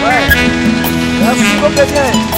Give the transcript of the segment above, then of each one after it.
Ouais. Merci beaucoup, bien.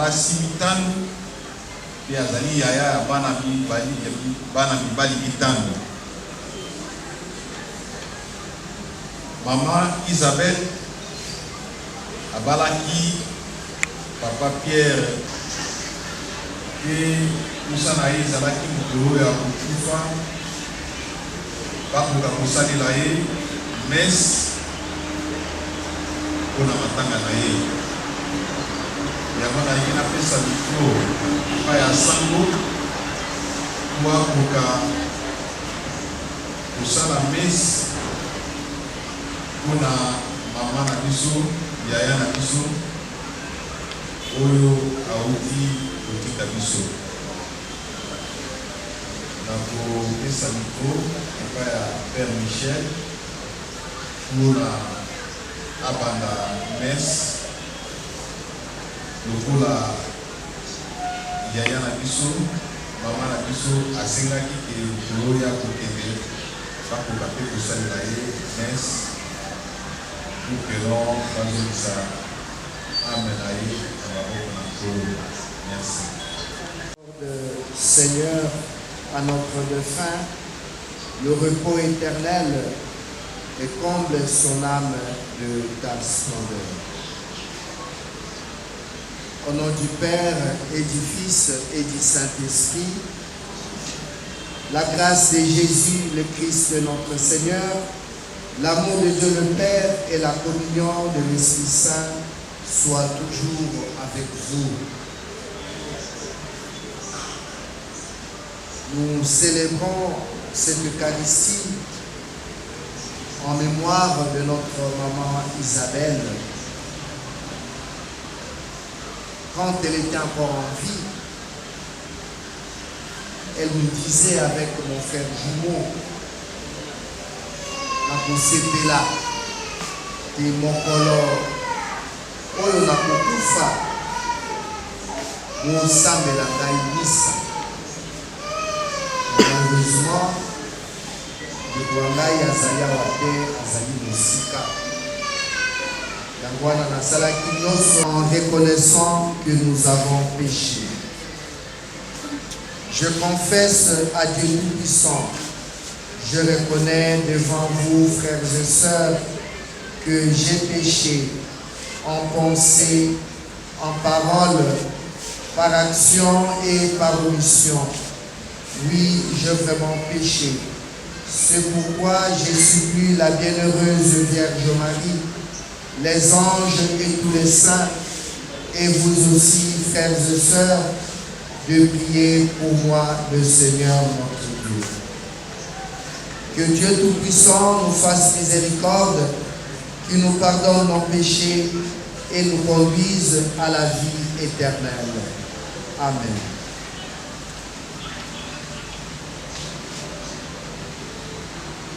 basi mitano pe azali yaya ya bana mibali mitano. Maman Isabelle abalaki papa Pierre et musana ye ezalaki moto oyo ya kokufa bakoka kosalela ye messe mpona matanga na ye. Yango nalingi napesa mikro epai ya sango po akoka kosala messe mpona mama na biso yaya na biso oyo auti kotika biso. Nakopesa mikro epai ya Père Michel mpona abanda messe lokola yaya na biso mama na biso asengaki ke tolo ya kokende bakoka mpe kosalela ye messe pour que l'on bazongisa amen na ye na maboko na nkolo. Merci. Seigneur, à notre défunt, le repos éternel et comble son âme de ta splendeur. Au nom du Père et du Fils et du Saint-Esprit, la grâce de Jésus, le Christ notre Seigneur, l'amour de Dieu le Père et la communion de l'Esprit Saint soient toujours avec vous. Nous célébrons cette Eucharistie en mémoire de notre maman Isabelle. Quand elle était encore en vie, elle nous disait avec mon frère jumeau, nakosepela te mokolo oyo nakokufa bosambela ngai misa. Malheureusement, ndeko ngai azali awa te, azali mosika. Yango wana nasalaki nyonso en reconnaissant que nous avons péché. Je confesse à Dieu Tout-Puissant, je reconnais devant vous, frères et sœurs, que j'ai péché en pensée, en parole, par action et par omission. Oui, j'ai vraiment péché. C'est pourquoi je supplie la bienheureuse Vierge Marie, les anges et tous les saints, et vous aussi, frères et sœurs, de prier pour moi, le Seigneur notre Dieu. Que Dieu Tout-Puissant nous fasse miséricorde, qu'il nous pardonne nos péchés et nous conduise à la vie éternelle. Amen.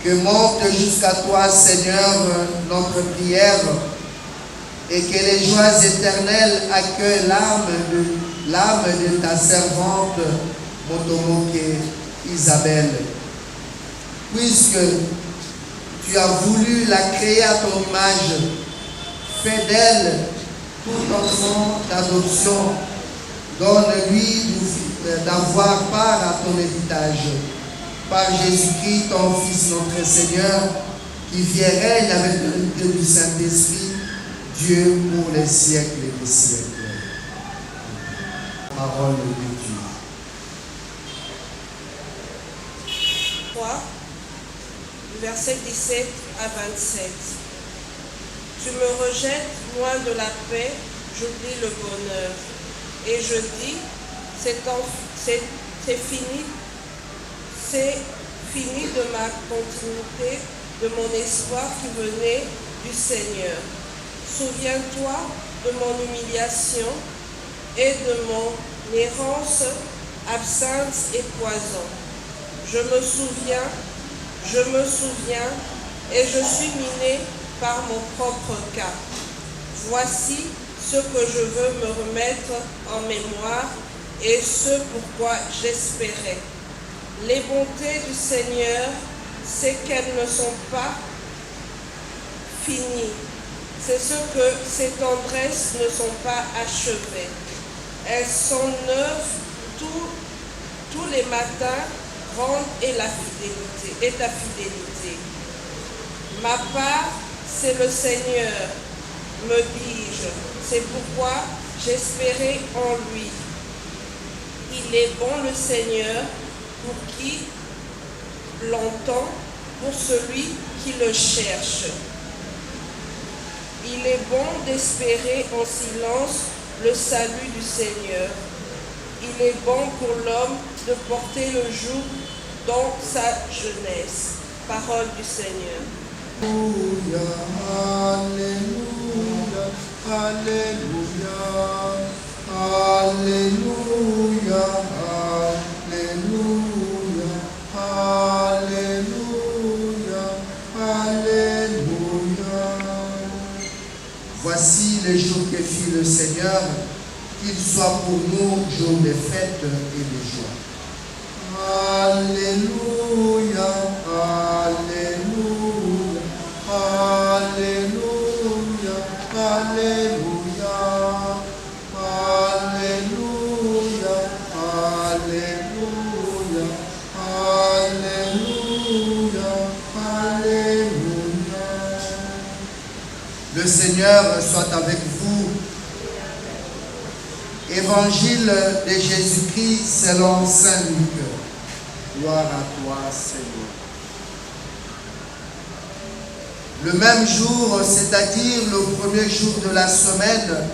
Que monte jusqu'à toi, Seigneur, notre prière, et que les joies éternelles accueillent l'âme de ta servante, Motomoke Isabelle. Puisque tu as voulu la créer à ton image, fais d'elle tout enfant d'adoption, donne-lui d'avoir part à ton héritage. Par Jésus-Christ, ton Fils, notre Seigneur, qui vient règne avec l'unité du Saint-Esprit, Dieu pour les siècles et les siècles. Parole de Dieu. 3, versets 17 à 27. Tu me rejettes loin de la paix, j'oublie le bonheur. Et je dis, c'est fini. C'est fini de ma continuité, de mon espoir qui venait du Seigneur. Souviens-toi de mon humiliation et de mon errance, absinthe et poison. Je me souviens, et je suis miné par mon propre cas. Voici ce que je veux me remettre en mémoire et ce pourquoi j'espérais. Les bontés du Seigneur, c'est qu'elles ne sont pas finies. C'est ce que ses tendresses ne sont pas achevées. Elles sont neuves tous les matins. Grande est ta fidélité. Ma part, c'est le Seigneur, me dis-je. C'est pourquoi j'espérais en lui. Il est bon le Seigneur pour qui l'entend, pour celui qui le cherche. Il est bon d'espérer en silence le salut du Seigneur. Il est bon pour l'homme de porter le joug dans sa jeunesse. Parole du Seigneur. Alléluia, Alléluia, Alléluia, Alléluia, Alléluia. Voici les jours que fit le Seigneur, qu'il soit pour nous jour de fête et de joie. Alléluia, Alléluia, Alléluia, Alléluia, Alléluia, Alléluia, Alléluia, Alléluia. Le Seigneur soit avec vous. Évangile de Jésus-Christ selon saint Luc. Gloire à toi, Seigneur. Le même jour, c'est-à-dire le premier jour de la semaine,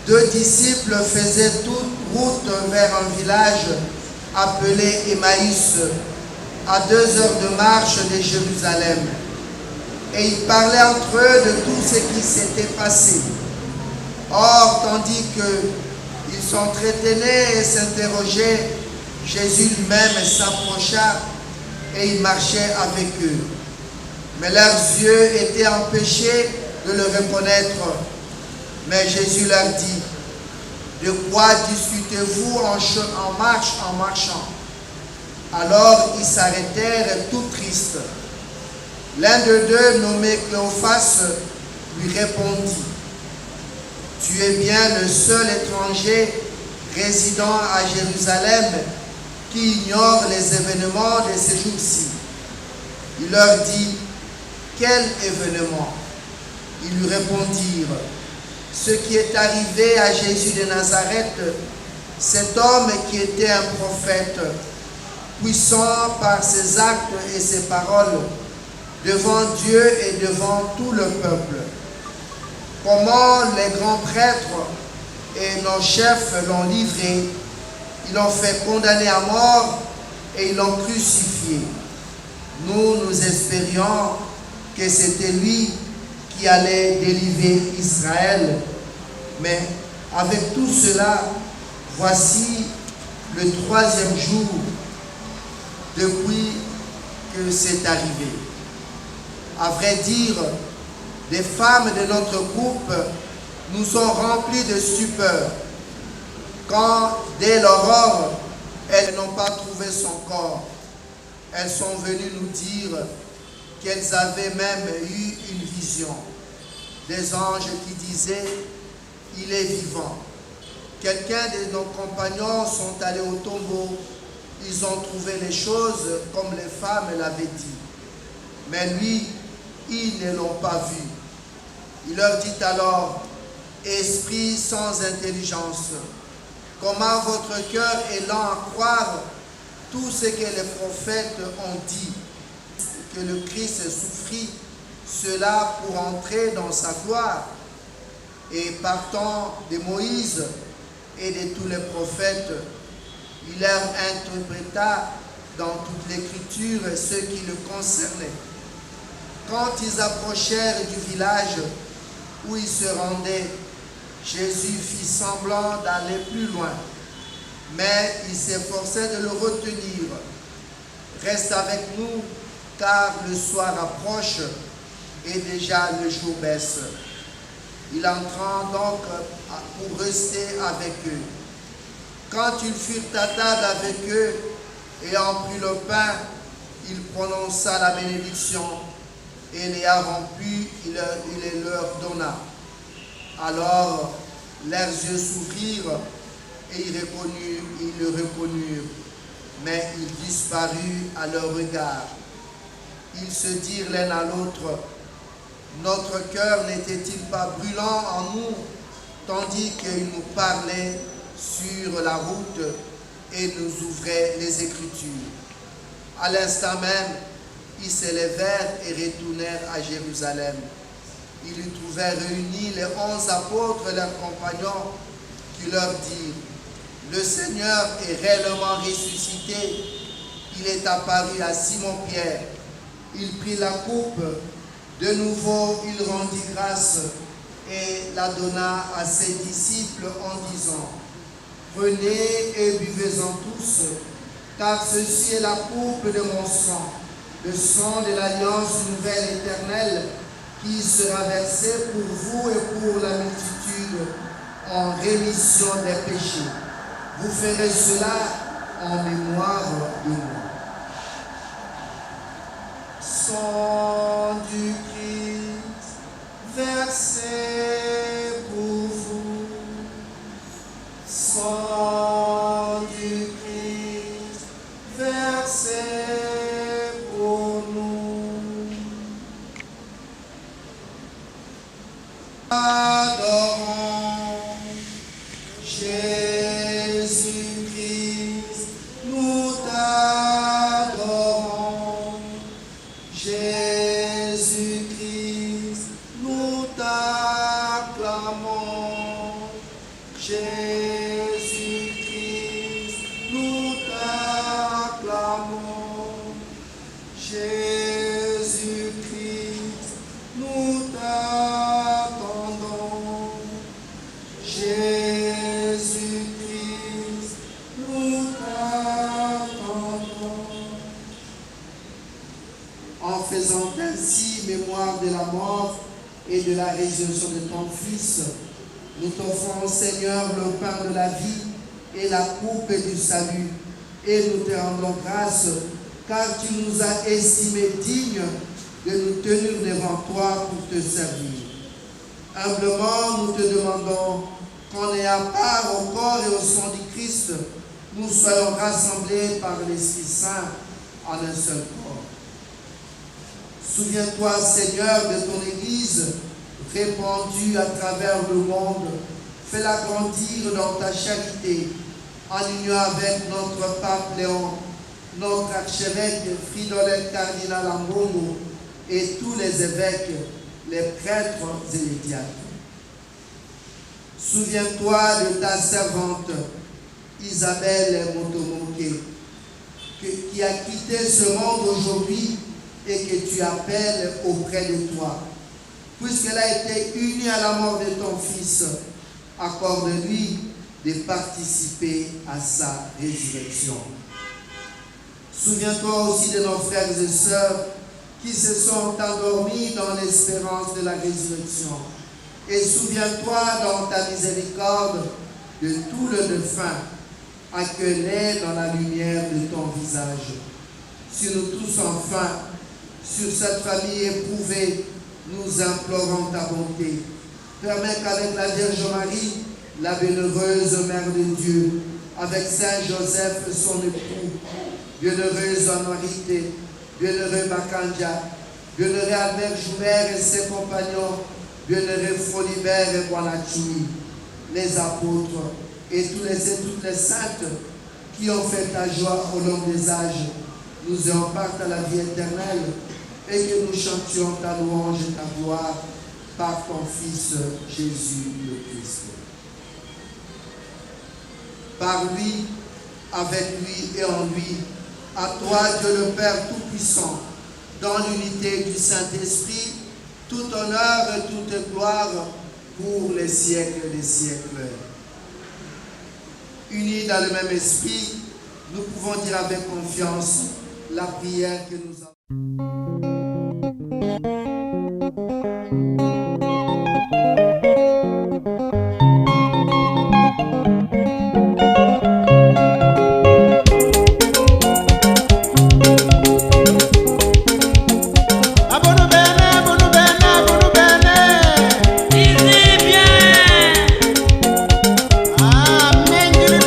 2 disciples faisaient toute route vers un village appelé Emmaüs, à 2 heures de marche de Jérusalem. Et ils parlaient entre eux de tout ce qui s'était passé. Or, tandis qu'ils s'entretenaient et s'interrogeaient, Jésus lui-même s'approcha et il marchait avec eux. Mais leurs yeux étaient empêchés de le reconnaître. Mais Jésus leur dit, « De quoi discutez-vous en marchant ?» Alors ils s'arrêtèrent tout tristes. L'un de deux, nommé Cléophas, lui répondit, « Tu es bien le seul étranger résidant à Jérusalem qui ignore les événements de ces jours-ci. » Il leur dit, « Quel événement ?» Ils lui répondirent, « Ce qui est arrivé à Jésus de Nazareth, cet homme qui était un prophète, puissant par ses actes et ses paroles, devant Dieu et devant tout le peuple. Comment les grands prêtres et nos chefs l'ont livré, ils l'ont fait condamner à mort et ils l'ont crucifié. Nous espérions que c'était lui qui allait délivrer Israël. Mais avec tout cela, voici le 3e jour depuis que c'est arrivé. À vrai dire, des femmes de notre groupe nous sont remplies de stupeur quand, dès l'aurore, elles n'ont pas trouvé son corps. Elles sont venues nous dire qu'elles avaient même eu une vision. Des anges qui disaient « Il est vivant ». Quelqu'un de nos compagnons sont allés au tombeau. Ils ont trouvé les choses comme les femmes l'avaient dit. Mais lui, ils ne l'ont pas vu. Il leur dit alors, « Esprit sans intelligence, comment votre cœur est lent à croire tout ce que les prophètes ont dit, que le Christ souffrit, cela pour entrer dans sa gloire. » Et partant de Moïse et de tous les prophètes, il leur interpréta dans toute l'écriture ce qui le concernait. Quand ils approchèrent du village où ils se rendaient, Jésus fit semblant d'aller plus loin, mais il s'efforçait de le retenir. « Reste avec nous, car le soir approche et déjà le jour baisse. » Il entra donc pour rester avec eux. Quand ils furent à table avec eux, ayant pris le pain, il prononça la bénédiction et l'ayant rompu, il leur donna. Alors leurs yeux s'ouvrirent et ils le reconnurent, mais il disparut à leur regard. Ils se dirent l'un à l'autre, notre cœur n'était-il pas brûlant en nous, tandis qu'il nous parlait sur la route et nous ouvrait les Écritures. À l'instant même, ils s'élevèrent et retournèrent à Jérusalem. Ils y trouvèrent réunis les 11 apôtres et leurs compagnons qui leur dirent, le Seigneur est réellement ressuscité. Il est apparu à Simon-Pierre. Il prit la coupe. De nouveau, il rendit grâce et la donna à ses disciples en disant, prenez et buvez-en tous, car ceci est la coupe de mon sang, le sang de l'alliance nouvelle éternelle, qui sera versé pour vous et pour la multitude en rémission des péchés. Vous ferez cela en mémoire de moi. Sang du Christ versé pour vous, sang du Christ versé pour nous. Adorons Jésus-Christ, nous t'adorons. Jésus-Christ, nous t'acclamons. Jésus-Christ, nous t'acclamons. Jésus-Christ, nous t'attendons. Jésus-Christ, nous t'attendons. En faisant ainsi mémoire de la mort et de la résurrection de ton Fils, nous t'offrons, Seigneur, le pain de la vie et la coupe du salut, et nous te rendons grâce, car tu nous as estimés dignes de nous tenir devant toi pour te servir. Humblement, nous te demandons qu'en ayant part au corps et au sang du Christ, nous soyons rassemblés par l'Esprit Saint en un seul corps. Souviens-toi, Seigneur, de ton Église répandue à travers le monde. Fais-la grandir dans ta charité, en union avec notre pape Léon, notre archevêque Fridolin Cardinal Ambongo et tous les évêques, les prêtres et les diacres. Souviens-toi de ta servante Isabelle Motomoke, qui a quitté ce monde aujourd'hui et que tu appelles auprès de toi. Puisqu'elle a été unie à la mort de ton Fils, accorde-lui de participer à sa résurrection. Souviens-toi aussi de nos frères et sœurs qui se sont endormis dans l'espérance de la résurrection. Et souviens-toi dans ta miséricorde de tout le défunt, accueille-les dans la lumière de ton visage. Sur nous tous enfin, sur cette famille éprouvée, nous implorons ta bonté. Permets qu'avec la Vierge Marie, la bienheureuse Mère de Dieu, avec Saint Joseph, son époux, bienheureuse Honorité, bienheureux Bakandja, bienheureux Albert Joubert et ses compagnons, bienheureux Frolibert et Guanachoui, les apôtres et toutes les saintes qui ont fait ta joie au long des âges, nous ayons part à la vie éternelle et que nous chantions ta louange et ta gloire par ton Fils Jésus le Christ. Par lui, avec lui et en lui, à toi, Dieu le Père Tout-Puissant, dans l'unité du Saint-Esprit, tout honneur et toute gloire pour les siècles des siècles. Unis dans le même esprit, nous pouvons dire avec confiance la prière que nous avons. Amen.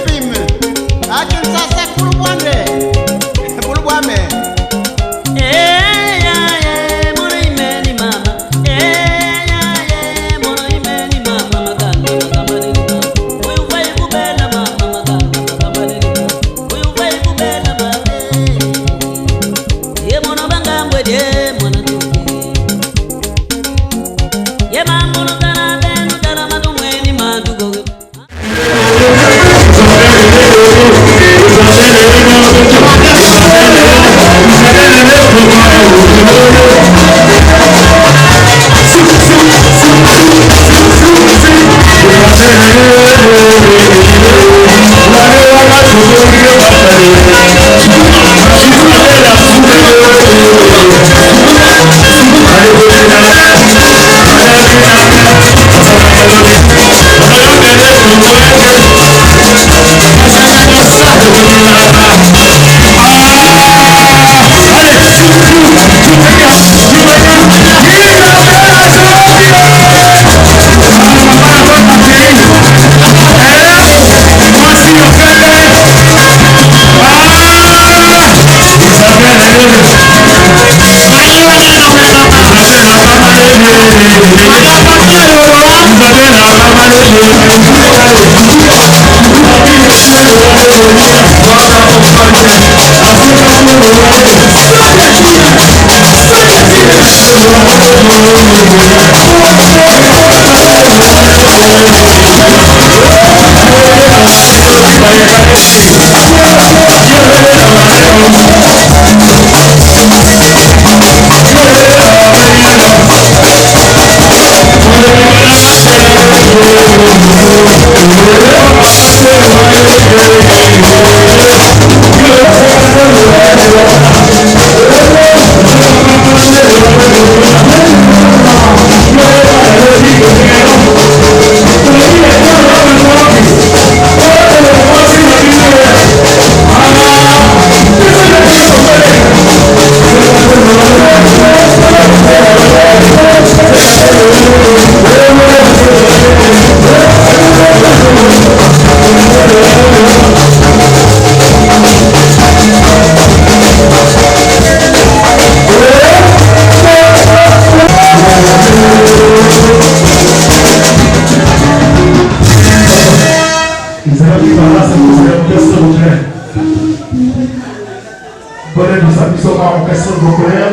Bonne nous s'habillons en question de colère.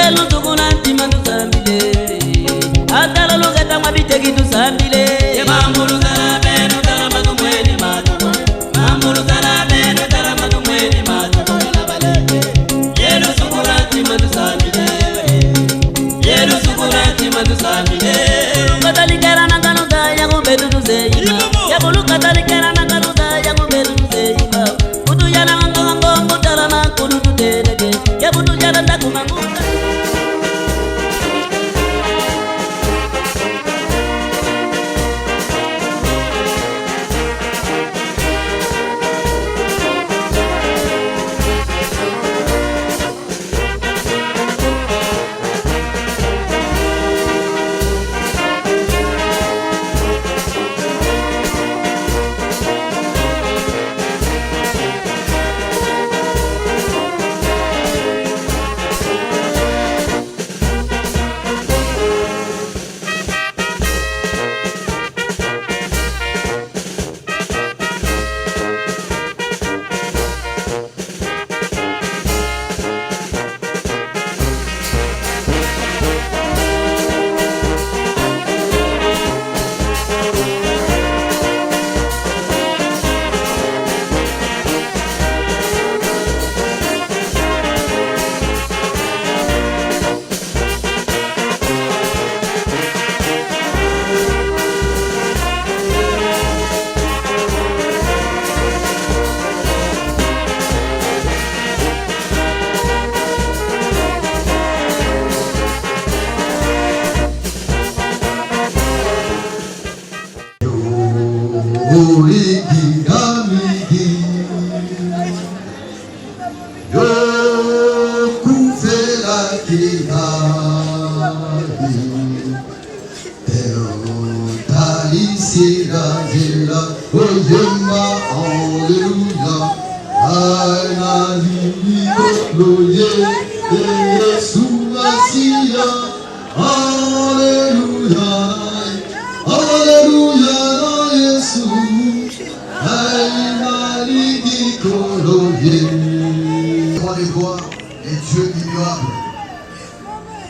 Yelu tukuna ntima tusambile Atala lugeta mabiteki tusambile Mamuru zara benu tala madu mweni madu Mamuru zara benu tala madu mweni madu Yelu tukuna ntima tusambile Yelu tukuna ntima tusambile Katalikera na kanuta yaku betu tuseima Yakulu katalikera na kanuta yaku betu tuseima Kutu yana ngongo mutala na kudu tutereke Yabutu jala ndakumakuta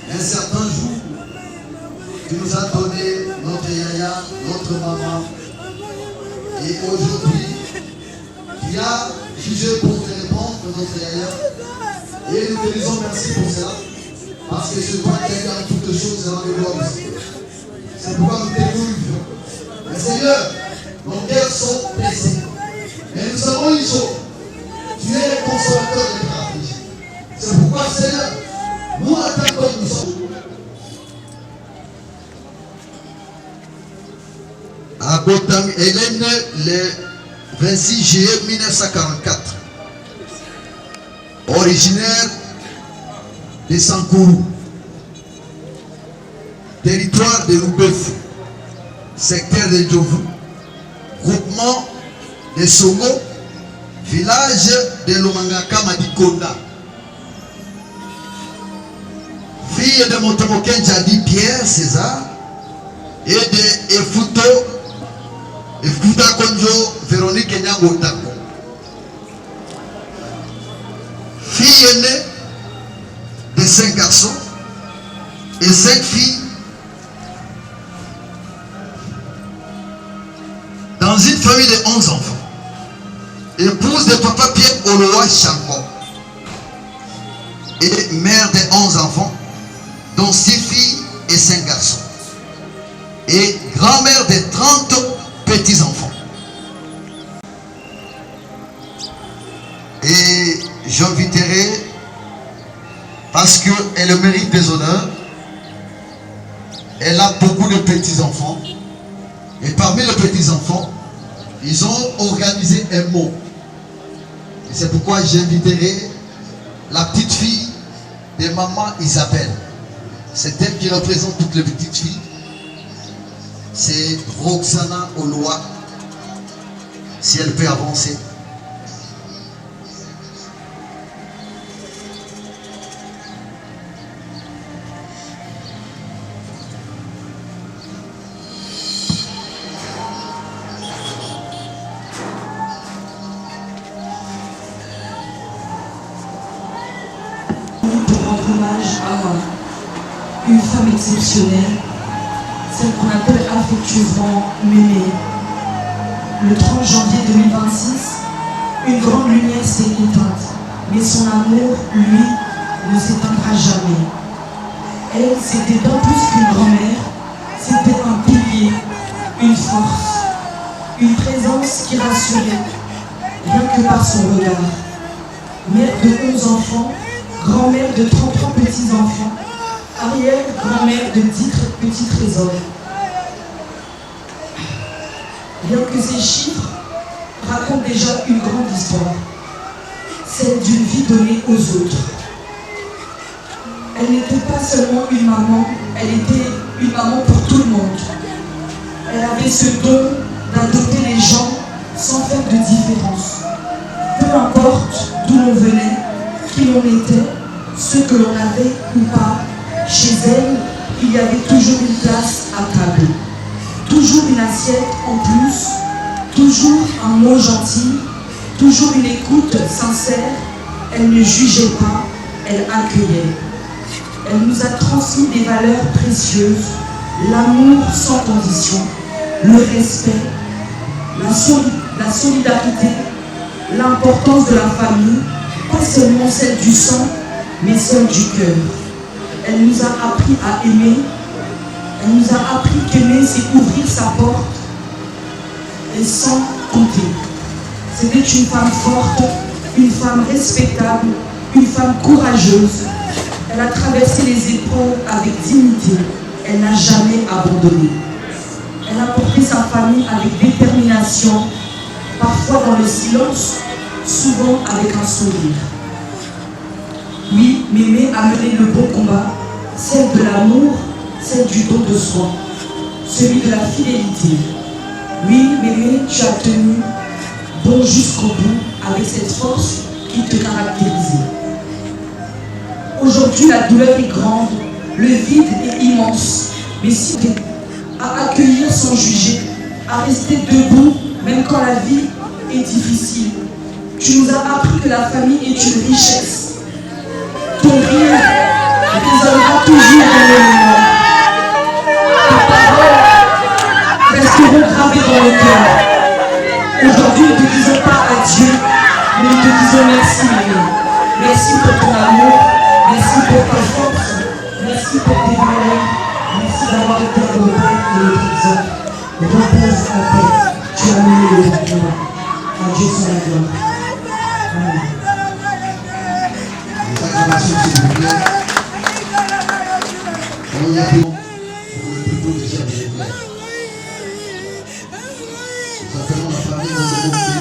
Un certain jour, tu nous as donné notre yaya, notre maman. Et aujourd'hui, tu as jugé pour te répondre notre yaya. Et nous te disons merci pour cela. Parce que c'est toi qui as dans toutes choses dans les gloires. C'est pourquoi nous t'écoutons. Mais Seigneur, nos cœurs sont blessés. Mais nous savons une chose. Tu es le consolateur des affligés. C'est pourquoi, Seigneur, nous attaquons comme nous sommes. À Botang, Hélène, le 26 juillet 1944, originaire de Sankourou, territoire de Loubeuf, secteur de Djovu, groupement de Songo, village de Lomangaka Madikonda. Fille de Montemoken Jadi Pierre César et de Efuta Konjo Véronique Nyango Tako. Fille aînée de 5 garçons et 5 filles dans une famille de 11 enfants. Épouse de papa Pierre Oloa Chango et mère de 11 enfants dont 6 filles et 5 garçons et grand-mère de 30 petits-enfants. Et j'inviterai, parce qu'elle mérite des honneurs, elle a beaucoup de petits-enfants et parmi les petits-enfants, ils ont organisé un mot. Et c'est pourquoi j'inviterai la petite fille de maman Isabelle. C'est elle qui représente toutes les petites filles. C'est Roxana Oloa. Si elle peut avancer. Pour rendre hommage à moi. une femme exceptionnelle, celle qu'on appelle affectueusement Mémé. Le 30 janvier 2026, une grande lumière s'est éteinte, mais son amour, lui, ne s'éteindra jamais. Elle, c'était bien plus qu'une grand-mère, c'était un pilier, une force, une présence qui rassurait, rien que par son regard. Mère de 11 enfants, grand-mère de 33 petits-enfants, arrière-grand-mère de 10 petits trésors. Rien que ces chiffres racontent déjà une grande histoire, celle d'une vie donnée aux autres. Elle n'était pas seulement une maman, elle était une maman pour tout le monde. Elle avait ce don d'adopter les gens sans faire de différence. Peu importe d'où l'on venait, qui l'on était, ce que l'on avait ou pas, chez elle, il y avait toujours une place à table. Toujours une assiette en plus, toujours un mot gentil, toujours une écoute sincère. Elle ne jugeait pas, elle accueillait. Elle nous a transmis des valeurs précieuses, l'amour sans condition, le respect, la solidarité, l'importance de la famille, pas seulement celle du sang, mais celle du cœur. Elle nous a appris à aimer. Elle nous a appris qu'aimer, c'est ouvrir sa porte et sans compter. C'était une femme forte, une femme respectable, une femme courageuse. Elle a traversé les épreuves avec dignité. Elle n'a jamais abandonné. Elle a porté sa famille avec détermination, parfois dans le silence, souvent avec un sourire. Oui, Mémé a mené le bon combat, celle de l'amour, celle du don de soi, celui de la fidélité. Oui, Mémé, tu as tenu bon jusqu'au bout avec cette force qui te caractérisait. Aujourd'hui, la douleur est grande, le vide est immense, mais si tu es à accueillir sans juger, à rester debout, même quand la vie est difficile. Tu nous as appris que la famille est une richesse. Ton rire résonnera toujours dans le mémoire. Tes paroles resteront gravées dans le cœur. Aujourd'hui, nous ne te disons pas adieu, mais nous te disons merci, Mémé. Merci pour ton amour, merci pour ta force, merci pour tes valeurs, merci d'avoir été un modèle et le exemple. Repose en paix, tu as mené le bon combat. À Dieu soit la gloire. Amen. Les acclamations, s'il vous plaît. On y a plutôt déjà des frères. Nous appelons la famille de monter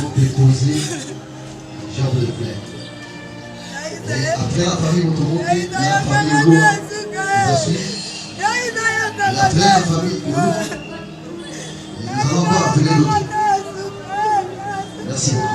pour déposer Jean de Fleur. Et après la famille Motomoki, il y a la famille Loua qui va suivre. Et après la famille Loua, nous allons encore appeler l'autre. Merci beaucoup.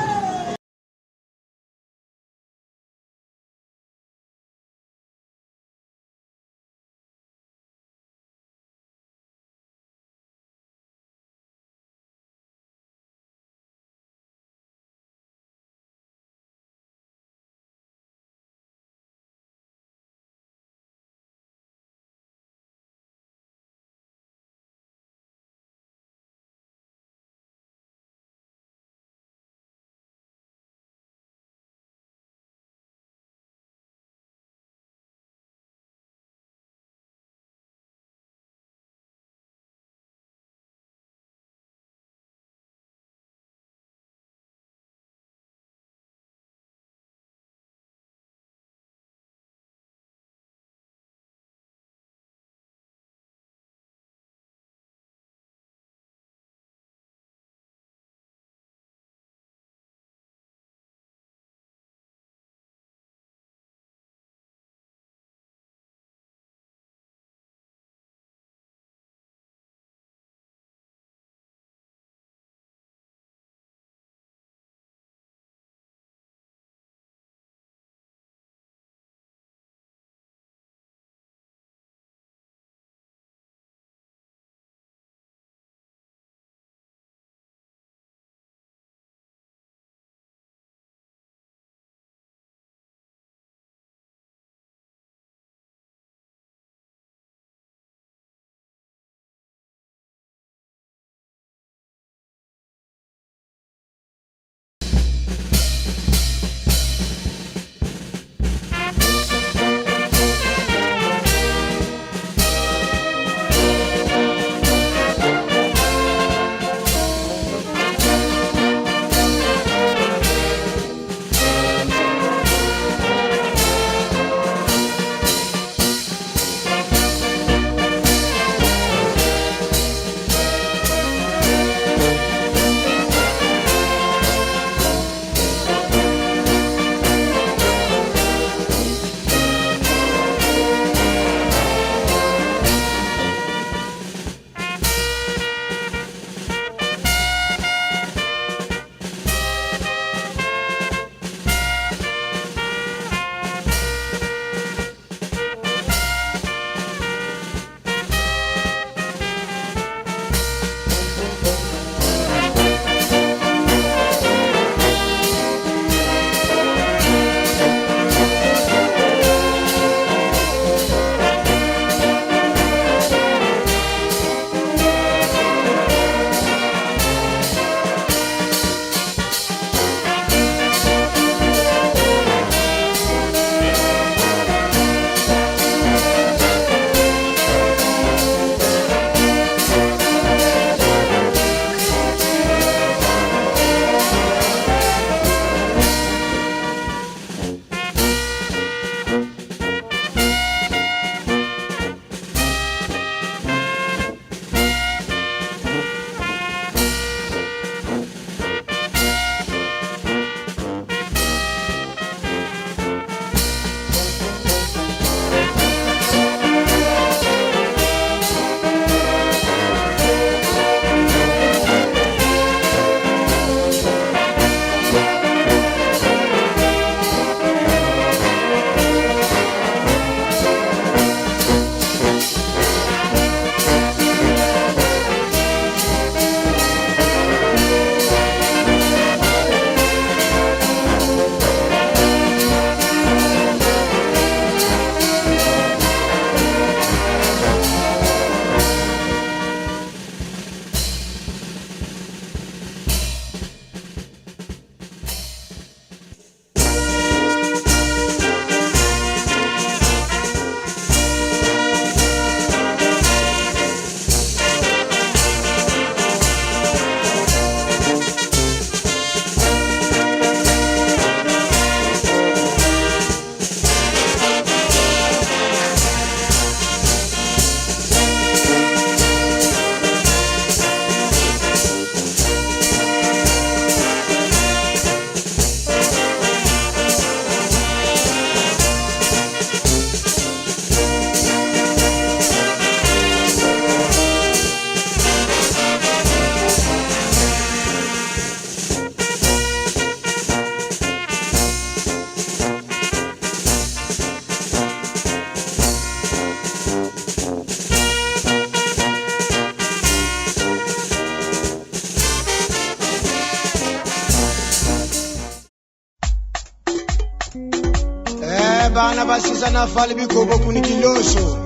bana basizana fali bikobo kunikiloso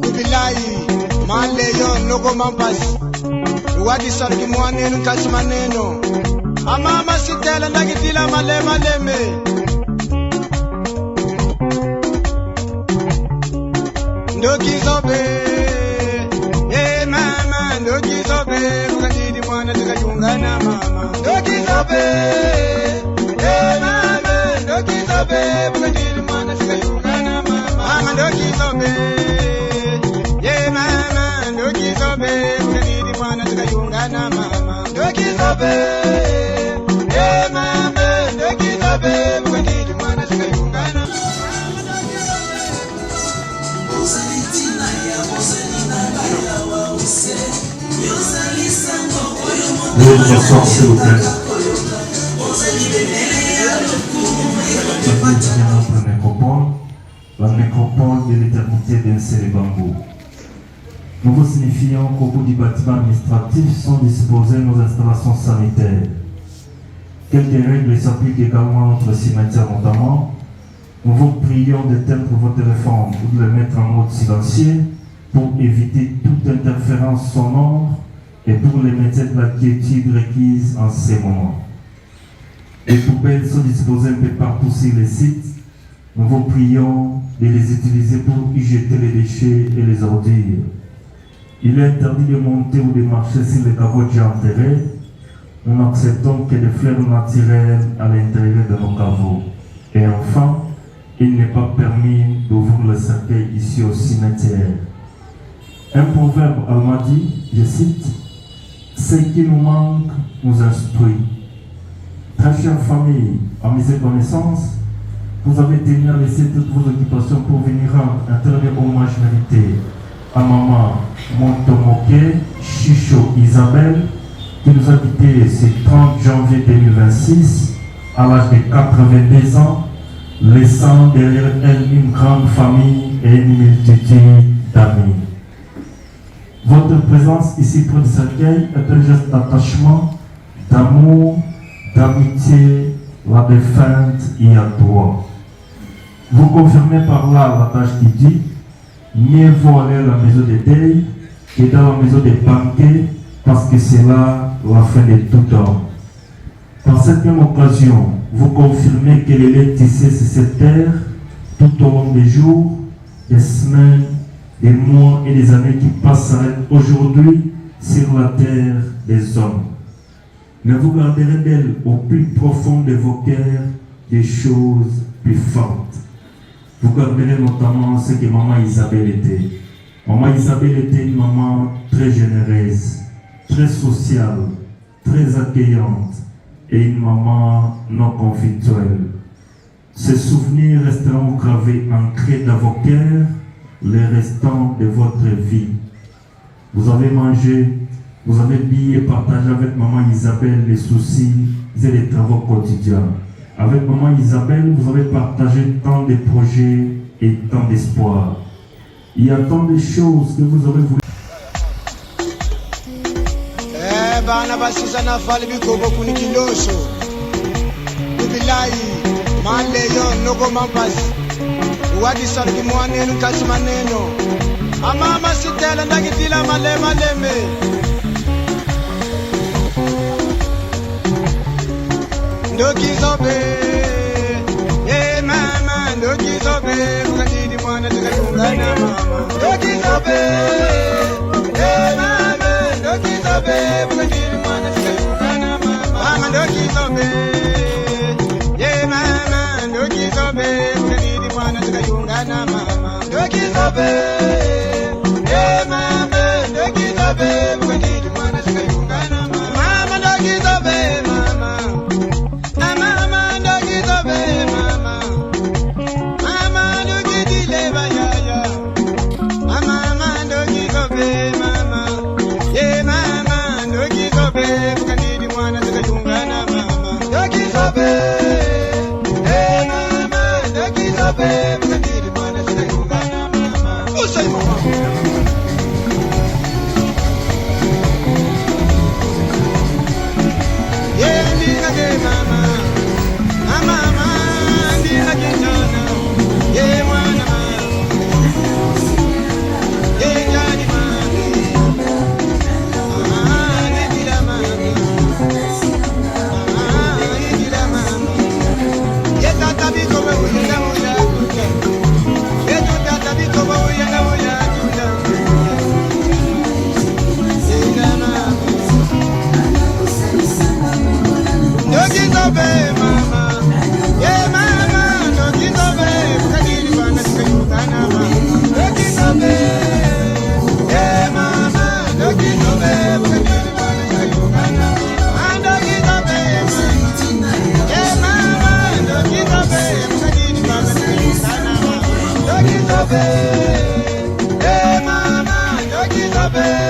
kubilai maleyo noko mampasi wadi sarki mwanenu kasi maneno amama sitela ndagitila maleme ndokizobe mama ndokizobe mukandidi mwana tikachungana mama ndokizobe mama ndokizobe mukandidi mwana tikachungana mama ndokizobe mama ndokizobe mukandidi mwana tikachungana mama ndokizobe mama ndokizobe mukandidi mwana tikachungana Bonsoir, s'il vous plaît. La nécropole de l'éternité d'Ensele Bambou. Nous vous signifions qu'au bout du bâtiment administratif sont disposées nos installations sanitaires. Quelques règles s'appliquent également à notre cimetière notamment. Nous vous prions d'éteindre vos téléphones ou de les mettre en mode silencieux pour éviter toute interférence sonore et pour les métiers de la quiétude requise en ces moments. Les poubelles sont disposées un peu partout sur les sites. Nous vous prions de les utiliser pour y jeter les déchets et les ordures. Il est interdit de monter ou de marcher sur les caveaux déjà enterrés. Nous n'acceptons que des fleurs naturelles à l'intérieur de nos caveaux. Et enfin, il n'est pas permis d'ouvrir le cercueil ici au cimetière. Un proverbe almadi, je cite, « Ce qui nous manque nous instruit ». Très chère famille, amis et connaissances, vous avez tenu à laisser toutes vos occupations pour venir rendre un dernier hommage mérité à maman Montomoke Chicho Isabelle, qui nous a quittés ce 30 janvier 2026 à l'âge de 82 ans, laissant derrière elle une grande famille et une multitude d'amis. Votre présence ici près du cercueil est un geste d'attachement, d'amour, d'amitié, la défunte y a droit. Vous confirmez par là la tâche qui dit mieux vaut aller à la maison des deuil que dans la maison des banquets, parce que c'est là la fin de tout homme. Par cette même occasion, vous confirmez que les laits tissés sur cette terre tout au long des jours, des semaines, des mois et des années qui passeraient aujourd'hui sur la terre des hommes. Mais vous garderez d'elle au plus profond de vos cœurs des choses plus fortes. Vous garderez notamment ce que maman Isabelle était. Maman Isabelle était une maman très généreuse, très sociale, très accueillante et une maman non conflictuelle. Ces souvenirs resteront gravés, ancrés dans vos cœurs, les restants de votre vie. Vous avez mangé, vous avez bu et partagé avec maman Isabelle les soucis et les travaux quotidiens. Avec maman Isabelle, vous avez partagé tant de projets et tant d'espoir. Il y a tant de choses que vous avez voulu. Bana basizana fali bikobo kunikiloso kubilai maleyo noko mampasi wadi sarki mwanenu kasi maneno amama sitela ndagitila maleme ndokizobe mama ndokizobe mukandidi mwana tikachungana mama ndokizobe mama ndokizobe mukandidi mwana tikachungana mama ndokizobe mama ndokizobe mukandidi mwana tikachungana mama ndokizobe mama ndokizobe mukandidi mwana tikachungana mama ndokizobe mama Say mama.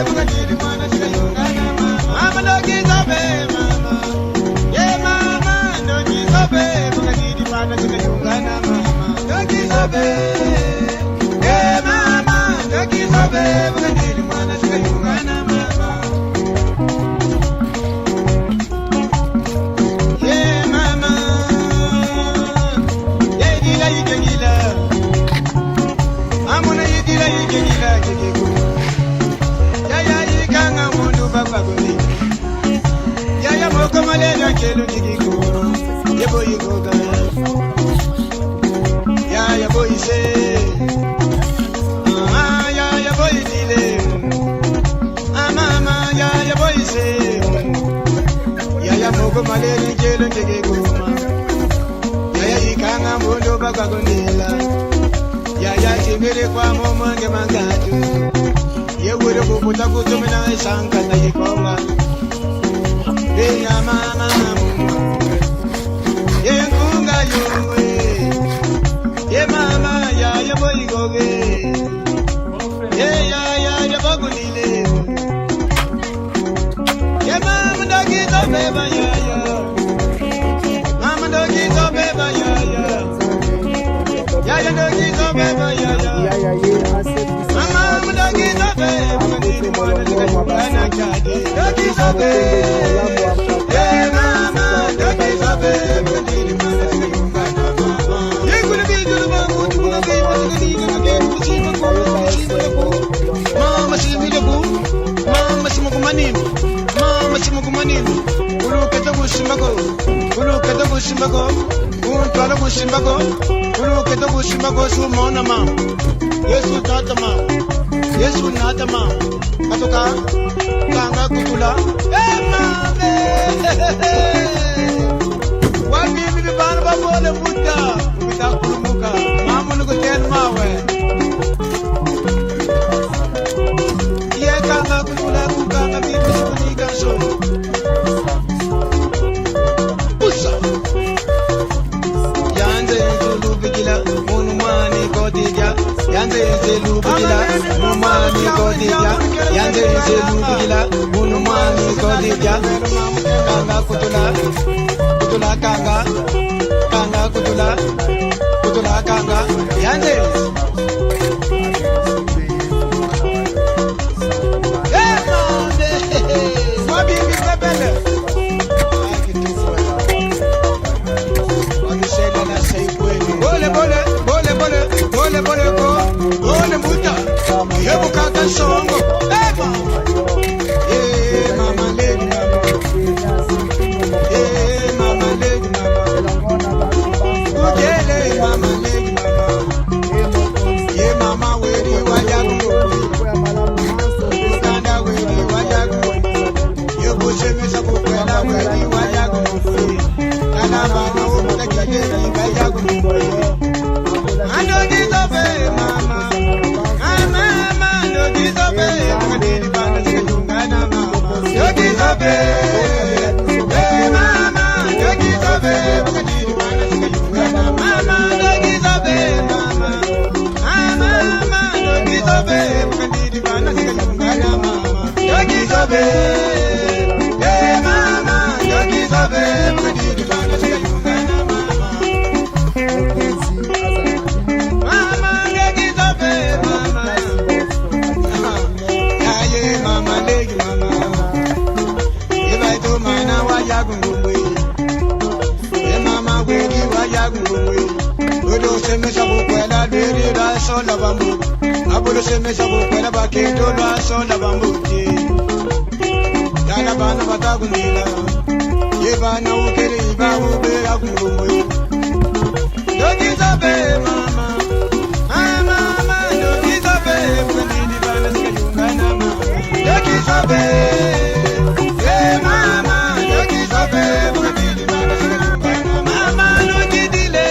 bukadidi mwana sikayungana mama nokizobe mama yeah mama nokizobe bukadidi mwana sikayungana mama nokizobe yeah mama nokizobe bukadidi mwana sikayungana mama yeah mama yeah gila yigila amuna yigila yigila yigiko yaya yikanga mundu babagundi yaya moko malena kelu yigiko yebo yigoga yaya boyse yaya boydile mama yaya boyse yaya moko malena kelu yigiko yaya yikanga mundu babagundila yaya chimere kwa momange mangatu yewure kukuta kutumina shankata yikonga beya mama yenkunga yongwe ye mama yaya boyigoge ye yaya yabagunile ye mama ndogizo beba yaya mama ndogizo beba yaya yaya ndogizo beba yaya mama ndogizo beba ndiri mwana ndikayungana kyade ndogizo beba ye mama ndogizo beba ndiri mwana ndikayungana mama yekule bijulu bangu tukuna beba ndikadika ngeke kuchima kwa mama shimile ku mama shimukumanini mama shimukumanini ulukete bushimbako ulukete bushimbako untwala bushimbako ulukete bushimbako shumona mama yesu tata mama yesu nata mama katoka kanga kutula mama wapi bibi bana babole mutta bitakulumuka mama nukutel mawe ye kanga kutula kanga bibi sikunika so usa yanze zulubigila munumani kodija yanze zelubigila munumani kodija yanze zelubigila munumani kodija kanga kutula kutula kanga kanga kutula kutula kanga yanze Mabingi bebele Bole bole bole bole bole bole ko bole muta yebu kaka songo eba mama lady mama lady mama ujele mama lady mama ye mama weri wajagu kanda weri wajagu yebu semesa kukwela weri wajagu kana bana utakije wajagu Andogizobe mama mama andogizobe kadiri bana sikujungana mama andogizobe mama andogizobe kadiri bana sikujungana mama andogizobe mama mama andogizobe kadiri bana sikujungana mama andogizobe mama andogizobe kadiri bana sikujungana mama semesa bukwela lweri lwasola bambu abulu semesa bukwela bakendo lwasola bambu yana bana batagunila ye bana ukere ibabu be agungumwe dogizobe mama mama dogizobe kwendini bana sikayungana mama dogizobe mama dogizobe kwendini bana sikayungana mama nogidile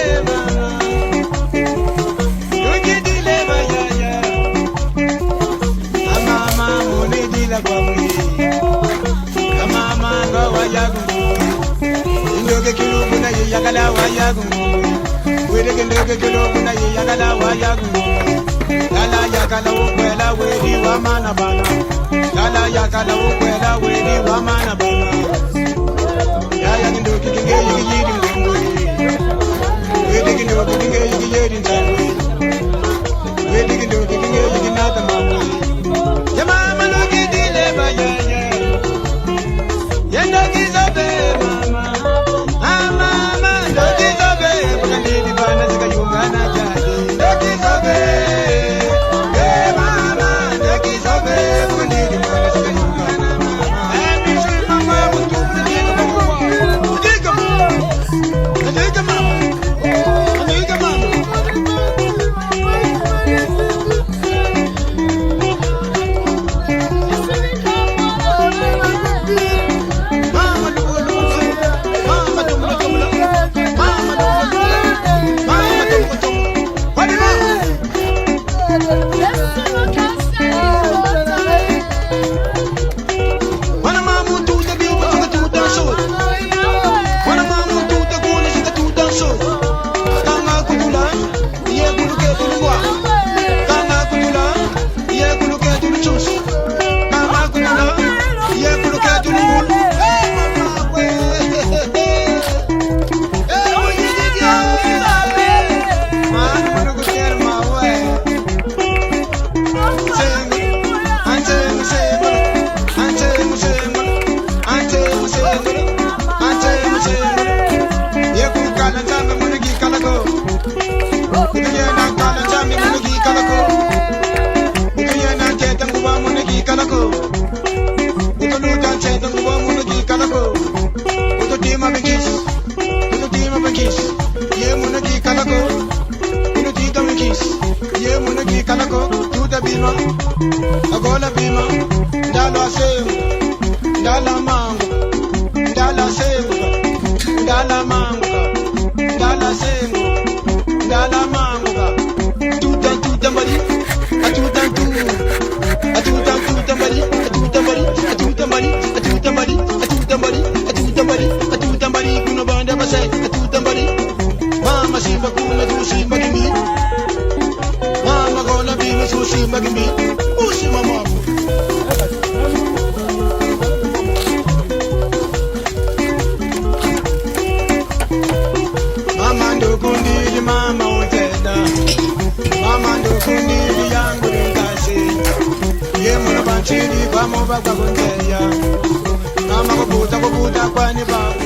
Yagala wa yagu, we de kende kelo na yagala wa yagu. Lala yagala ukwela we di wa mana bana. Kala ya kala ukwela weni wamana bama. Yaya nindoki kinge yigi yidi ngomwe. Wedi kindoki kinge yigi yidi nzanwe. Wedi kindoki kinge yigi nata mamwe. Ya mama loki dile ba yaya. Yendo kizobe mama. Mama loki zobe. Bakandidi bana zika yungana jadi. Loki zobe. Mama loki zobe. Bakandidi bana zika yungana mama. Abisi mama mutu diga mama. Diga mama. Diga mama. Diga mama. Mama lulu, mama tumla tumla, mama lulu, mama tumla tumla. Wadi mama. Wana mama tuta biwa tuka tuta so. Wana mama tuta kuna tuka tuta so. Kanga kutula, ye kuluke tulungwa. Kanga kutula, ye kuluke tuluchus. Kanga kutula, ye kuluke tulungul. Mama we. Man manu kuter ma we. Agola bima, ndala semu, ndala mango, ndala semu, ndala mango, ndala semu, ndala mango, tuta mari, atuta mari, atuta mari, kuna banda basai, atuta mari, mama simba kuna tu simba gimi, mama gola bima su simba gimi, usi mama. Mama ndo kundili mama utenda, mama ndo kundili yangu nikasi, ye mwana banchini kwa moba kwa kundeya, mama kubuta kwani baba.